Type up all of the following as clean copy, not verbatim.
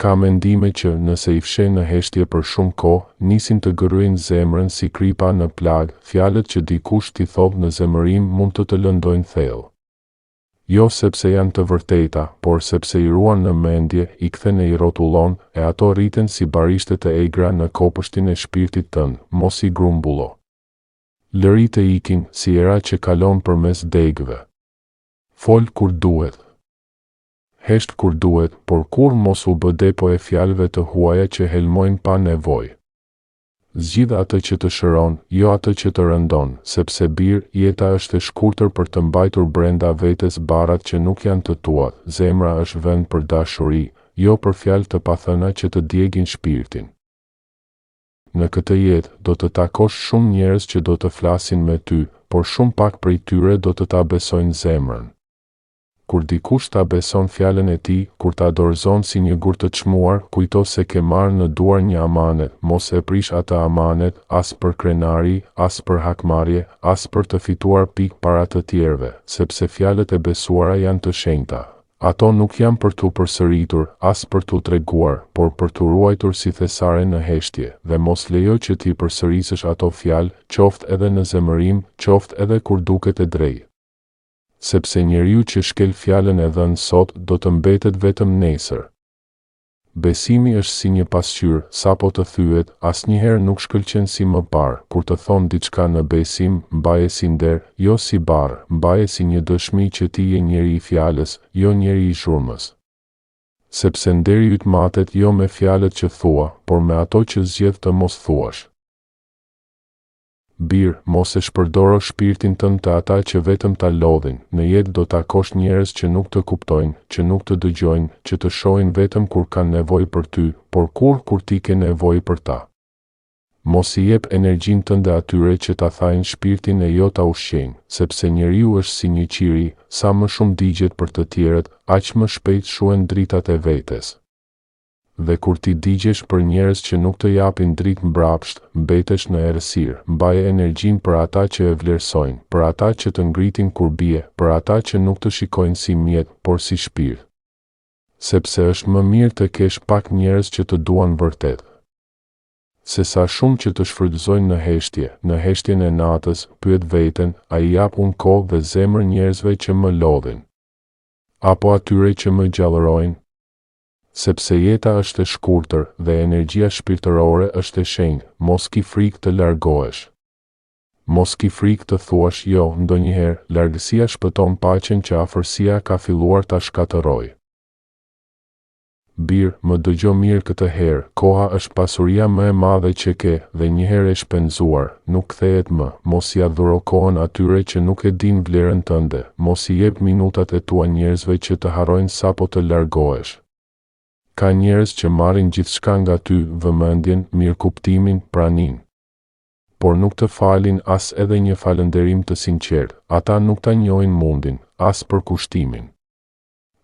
Ka mendime që nëse i fshe në heshtje për shumë kohë, nisin të gërryjnë zemrën si kripa në plag, fjalët që dikush t'i thotë në zemërim mund të lëndojnë thellë. Jo sepse janë të vërteta, por sepse i ruan në mendje, i kthen e i rrotullon, e ato rriten si barishtet e egra në kopështin e shpirtit tënd, mos i grumbullo. Lëri të ikin, si era që kalon përmes degëve. Fol kur duhet. Hesht kur duhet, por kur mos u bë depo e fjalëve të huaja që helmojnë pa nevojë. Zgjidh atë që të shëron, jo atë që të rëndon, sepse birë, jeta është e shkurtër për të mbajtur brenda vetes barrat që nuk janë të tuat. Zemra është vend për dashuri, jo për fjalë të pathëna që të djegin shpirtin. Në këtë jetë, do të takosh shumë njerëz që do të flasin me ty, por shumë pak prej tyre do të ta besojnë zemrën. Kur dikush ta beson fjalën e tij, kur ta dorëzon si një gur të çmuar, kujto se ke marrë në duar një amanet, mos e prish atë amanet, as për krenari, as për hakmarrje, as për të fituar pikë para të tjerëve, sepse fjalët e besuara janë të shenjta. Ato nuk janë për t'u përsëritur, as për t'u treguar, por për t'u ruajtur si thesare në heshtje, dhe mos lejo që t'i përsërisësh ato fjalë, qoftë edhe në zemërim, qoftë edhe kur duket e drejtë. Sepse njeriu që shkel fjalën e dhënë sot do të mbetet vetëm nesër. Besimi është si një pasqyrë, sapo të thyet, asnjëherë nuk shkëlqen si më parë. Kur të thon diçka në besim, mbaje si nder, jo si barr, mbaje si një dëshmi që ti je njeri i fjalës, jo njeri i zhurmës. Sepse nderi yt matet jo me fjalët që thua, por me ato që zgjedh të mos thuash. Birë, mos e shpërdoro shpirtin tënd të ata që vetëm ta lodhin. Në jetë do takosh njerëz që nuk të kuptojnë, që nuk të dëgjojnë, që të shohin vetëm kur kanë nevojë për ty, por kur ti ke nevojë për ta. Mos i jep energjinë tënde atyre që ta thajnë shpirtin e jo ta ushqejnë, sepse njeriu është si një qiri, sa më shumë digjet për të tjerët, aq më shpejt shuhen dritat e vetes. Dhe kur ti digjesh për njerëz që nuk të japin dritë mbrapsht, mbetesh në errësirë. Mbaje energjinë për ata që e vlerësojnë, për ata që të ngritin kur bie, për ata që nuk të shikojnë si mjet, por si shpirt. Sepse është më mirë të kesh pak njerëz që të duan vërtet. Se sa shumë që të shfrytëzojnë në heshtjen e natës, pyet veten, a i jap unë kohë dhe zemër njerëzve që më lodhin? Apo atyre që më gjallërojnë? Sepse jeta është e shkurtër dhe energjia shpirtërore është e shenjtë, mos ki frikë të largohesh. Mos ki frikë të thuash jo, ndonjëherë, largësia shpëton paqen që afërsia ka filluar ta shkatërrojë. Birë, më dëgjo mirë këtë herë, koha është pasuria më e madhe që ke, dhe një herë e shpenzuar, nuk kthehet më. Mos ia dhuro kohën atyre që nuk e din vlerën tënde, mos i jep minutat e tua njerëzve që të harrojnë sapo të largohesh. Ka njerëz që marrin gjithçka nga ty, vëmendjen, mirëkuptimin, praninë. Por nuk të falin as edhe një falënderim të sinqert. Ata nuk ta njohin mundin, as për kushtimin.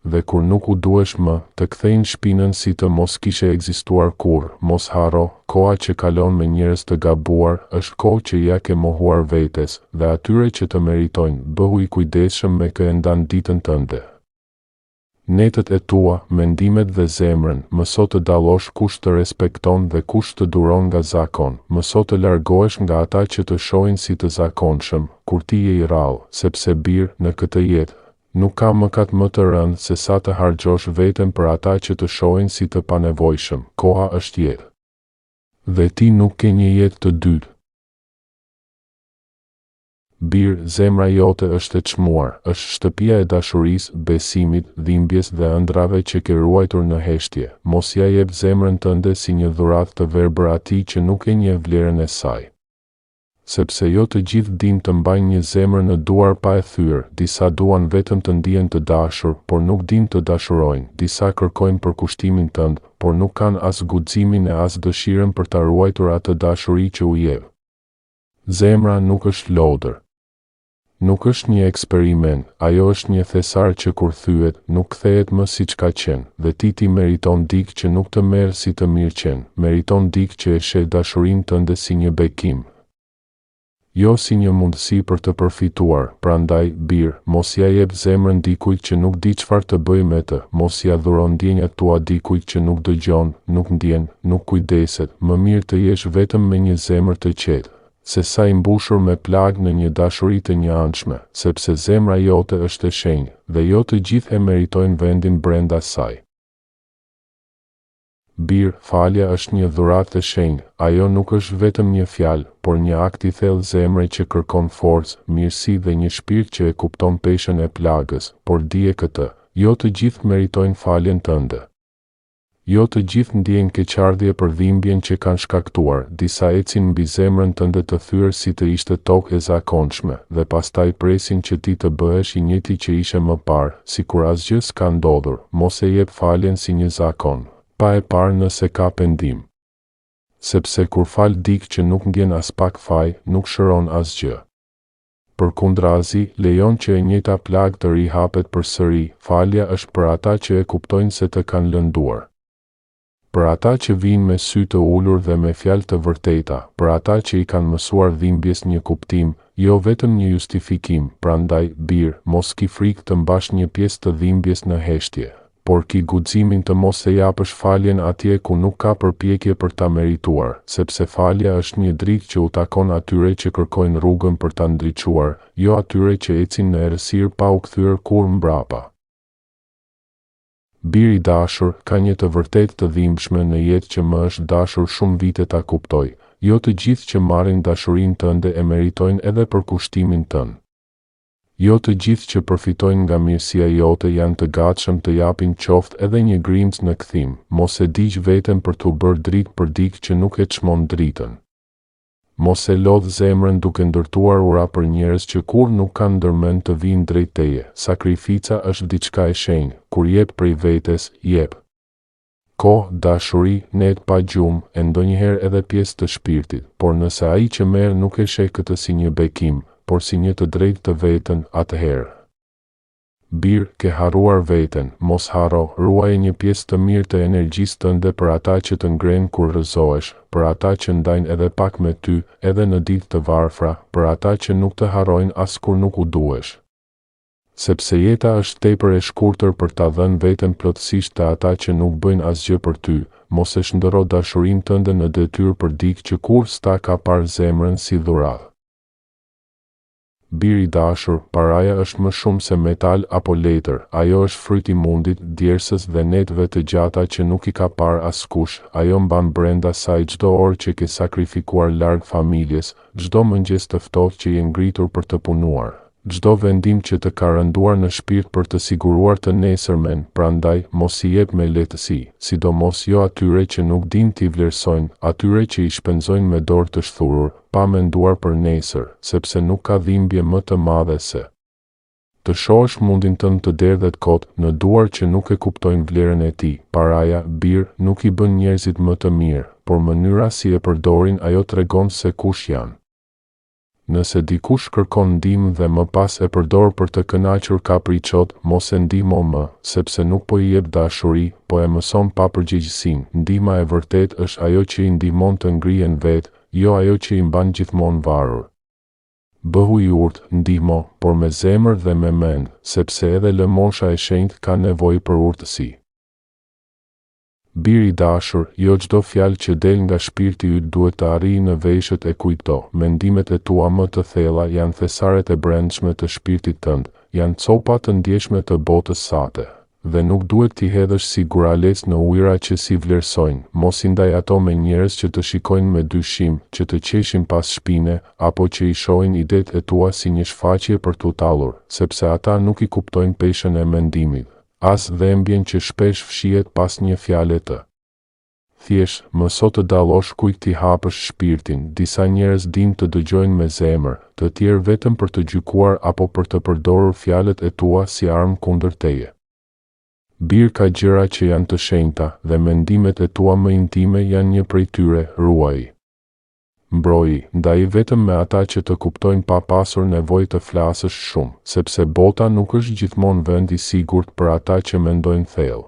Dhe kur nuk u duhesh më, të kthejnë shpinën si të mos kishe ekzistuar kurrë. Mos harro, koha që kalon me njerëz të gabuar është kohë që ja ke mohuar vetes, dhe atyre që të meritojnë, bëhu i kujdesshëm me kë e ndan ditën tënde. Netët e tua, mendimet dhe zemrën, mëso të dallosh kush të respekton dhe kush të duron nga zakon, mëso të largohesh nga ata që të shohin si të zakonshëm, kur ti je i rrallë, sepse birë, në këtë jetë, nuk ka mëkat më të rëndë se sa të harxhosh veten për ata që të shohin si të panevojshëm. Koha është jetë. Dhe ti nuk ke një jetë të dytë. Birë, zemra jote është e çmuar, është shtëpia e dashurisë, besimit, dhimbjes dhe ëndrave që ke ruajtur në heshtje. Mos ja jep zemrën tënde si një dhuratë të verbër atij që nuk e njeh vlerën e saj. Sepse jo të gjithë dinë të mbajnë një zemër në duar pa e thyer, disa duan vetëm të ndihen të dashur, por nuk dinë të dashurojnë, disa kërkojnë përkushtimin tënd, por nuk kanë as guximin e as dëshirën për ta ruajtur atë dashuri që u jep. Zemra nuk është lodër. Nuk është një eksperiment, ajo është një thesar që kur thyet, nuk kthehet më siç ka qenë, dhe ti meriton dikë që nuk të merr si të mirëqen, meriton dikë që e sheh dashurinë tënde si një bekim. jo si një mundësi për të përfituar. Prandaj, birë, mos ja jep zemrën dikujt që nuk di çfarë të bëj me të, mos ja dhuron ndjenjat tua dikujt që nuk dëgjon, nuk ndjen, nuk kujdeset. Më mirë të jesh vetëm me një zemër të qetë, se sa i mbushur me plagë në një dashuri të njëanshme, sepse zemra jote është e shenjtë, dhe jo të gjithë e meritojnë vendin brenda saj. Birë, falja është një dhuratë e shenjtë, ajo nuk është vetëm një fjalë, por një akt i thellë zemre që kërkon forcë, mirësi dhe një shpirt që e kupton peshën e plagës, por dije këtë, jo të gjithë meritojnë faljen tënde. Jo të gjithë ndjejnë keqardhje për dhimbjen që kanë shkaktuar, disa ecin mbi zemrën tënde të thyer si të ishte tokë e zakonshme, dhe pastaj presin që ti të bëhesh i njëjti që ishe më parë, sikur asgjë s'ka ndodhur. Mos e jep faljen si një zakon, pa e parë nëse ka pendim. Sepse kur fal dikë që nuk ndjen as pak faj, nuk shëron asgjë. Përkundrazi, lejon që e njëjta plagë të rihapet përsëri. Falja është për ata që e kuptojnë se të kanë lënduar. Për ata që vinë me sy të ulur dhe me fjalë të vërteta, për ata që i kanë mësuar dhimbjes një kuptim, jo vetëm një justifikim. Prandaj, birë, mos ki frikë të mbash një pjesë të dhimbjes në heshtje, por ki guximin të mos e japësh faljen atje ku nuk ka përpjekje për ta merituar, sepse falja është një dritë që u takon atyre që kërkojnë rrugën për ta ndriçuar, jo atyre që ecin në errësirë pa u kthyer kur mbrapa. Biri i dashur, ka një të vërtetë të dhimbshme në jetë që më është dashur shumë vite ta kuptoj. Jo të gjithë që marrin dashurinë tënde e meritojnë edhe për kushtimin tënd. Jo të gjithë që përfitojnë nga mirësia jote janë të gatshëm të japin qoftë edhe një grimcë në kthim. Mos e digj veten për t'u bërë dritë për dikë që nuk e çmon dritën. Mos e lodh zemrën duke ndërtuar ura për njerëz që kur nuk kanë ndërmend të vinë drejt teje. Sakrifica është diçka e shenjtë, kur jep prej vetes, jep kohë, dashuri, net pa gjumë, e ndonjëherë edhe pjesë të shpirtit, por nëse ai që merr nuk e sheh këtë si një bekim, por si një të drejtë të veten, atëherë. Birë, ke harruar veten, mos harro, ruaje një pjesë të mirë të energjisë tënde për ata që të ngrenë kur rrëzohesh, për ata që ndajnë edhe pak me ty, edhe në ditë të varfra, për ata që nuk të harrojnë as kur nuk u duhesh. Sepse jeta është tepër e shkurtër për ta dhënë veten plotësisht te ata që nuk bëjnë asgjë për ty. Mos e shndërro dashurinë tënde në detyrë për dikë që kur s'ta ka parë zemrën si dhuratë. Biri i dashur, paraja është më shumë se metal apo letër, ajo është fryt i mundit, djersës dhe netëve të gjata që nuk i ka parë askush. Ajo mban brenda saj çdo orë që ke sakrifikuar larg familjes, çdo mëngjes të ftohtë që je ngritur për të punuar, çdo vendim që të ka rënduar në shpirt për të siguruar të nesërmen. Prandaj, mos i jep me lehtësi, sidomos jo atyre që nuk din t'i vlerësojnë, atyre që i shpenzojnë me dorë të shthurur, pa menduar për nesër, sepse nuk ka dhimbje më të madhe se të shohësh mundin tënd të derdhet kot në duar që nuk e kuptojnë vlerën e tij. Paraja, birë, nuk i bën njerëzit më të mirë, por mënyra si e përdorin ajo tregon se kush janë. Nëse dikush kërkon ndihmë dhe më pas e përdor për të kënaqur kapriçot, mos e ndihmo më, sepse nuk po i jep dashuri, po e mëson papërgjegjësinë. Ndihma e vërtetë është ajo që i ndihmon të ngrihen vetë, jo ajo që i mban gjithmonë varur. Bëhu i urtë, ndihmo, por me zemër dhe me mend, sepse edhe lëmosha e shenjtë ka nevojë për urtësi. Biri i dashur, jo çdo fjalë që del nga shpirti yt duhet të arrijë në veshët e kujto. Mendimet e tua më të thella janë thesaret e brendshme të shpirtit tënd, janë copa të ndjeshme të botës sate, dhe nuk duhet t'i hedhësh si gurales në ujëra që si vlerësojnë. Mos i ndaj ato me njerëz që të shikojnë me dyshim, që të qeshin pas shpine, apo që i shohin idetë e tua si një shfaqje për t'u tallur, sepse ata nuk i kuptojnë peshën e mendimit, as dhembjen që shpesh fshihet pas një fjale të thjesht. Mëso të dallosh kujt t'i hapësh shpirtin. Disa njerëz din të dëgjojnë me zemër, të tjerë vetëm për të gjykuar apo për të përdorur fjalët e tua si armë kundër teje. Birë, ka gjëra që janë të shenjta, dhe mendimet e tua më intime janë një prej tyre. Ruaji. Mbroji, ndaj vetëm me ata që të kuptojnë pa pasur nevojë të flasësh shumë, sepse bota nuk është gjithmonë vend i sigurt për ata që mendojnë thellë.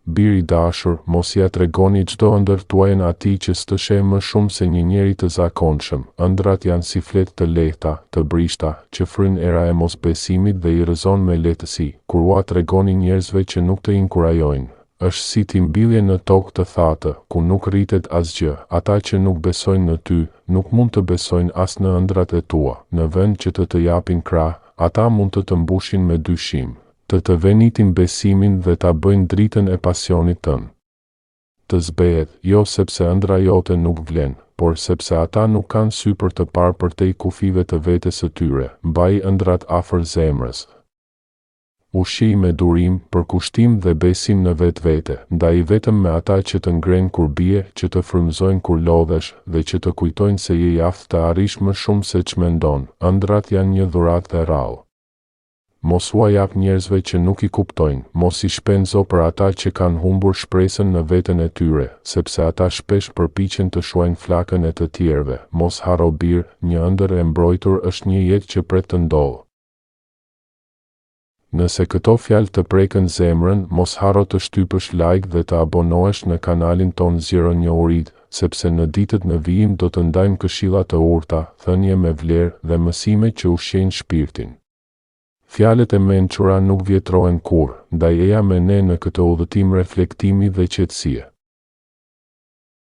Biri dashur, mos ja tregoni çdo ëndër tuajën atij që s'të sheh më shumë se një njeri të zakonshëm. Ëndrat janë si fletë të lehta, të brishta, që fryn era e mosbesimit dhe i rrëzon me lehtësi. Kur ua tregoni njerëzve që nuk të inkurajojnë, është si ti mbyllje në tokë të thatë, ku nuk rritet asgjë. Ata që nuk besojnë në ty, nuk mund të besojnë as në ëndrat e tua. Në vend që të japin krah, ata mund të mbushin me dyshim, të venitin besimin dhe ta bëjnë dritën e pasionit tënë. Të zbehet, jo sepse ëndra jote nuk vlen, por sepse ata nuk kanë sy për të parë përtej kufive të vetes së tyre. Mbaj ëndrat afër zemrës. Ushqij me durim, përkushtim dhe besim në vetvete, ndaj vetëm me ata që të ngrenë kur bie, që të frymëzojnë kur lodhesh dhe që të kujtojnë se je i aftë të arrish më shumë se ç'mendon. Ëndrat janë një dhuratë dhe rrallë. Mos ua jap njerëzve që nuk i kuptojnë, mos i shpenzo për ata që kanë humbur shpresën në veten e tyre, sepse ata shpesh përpiqen të shuajnë flakën e të tjerëve. Mos harro bir, një ëndër e mbrojtur është një jetë që pret të ndodhë. Nëse këto fjalë të prekën zemrën, mos harro të shtypësh like dhe të abonohesh në kanalin ton Zero Njohurit, sepse në ditët në vijim do të ndajmë këshilla të urta, thënie me vlerë dhe mësime që ushqejnë shpirtin. Fjalët e mençura nuk vjetrohen kurrë, ndaj eja me ne në këtë udhëtim reflektimi dhe qetësie.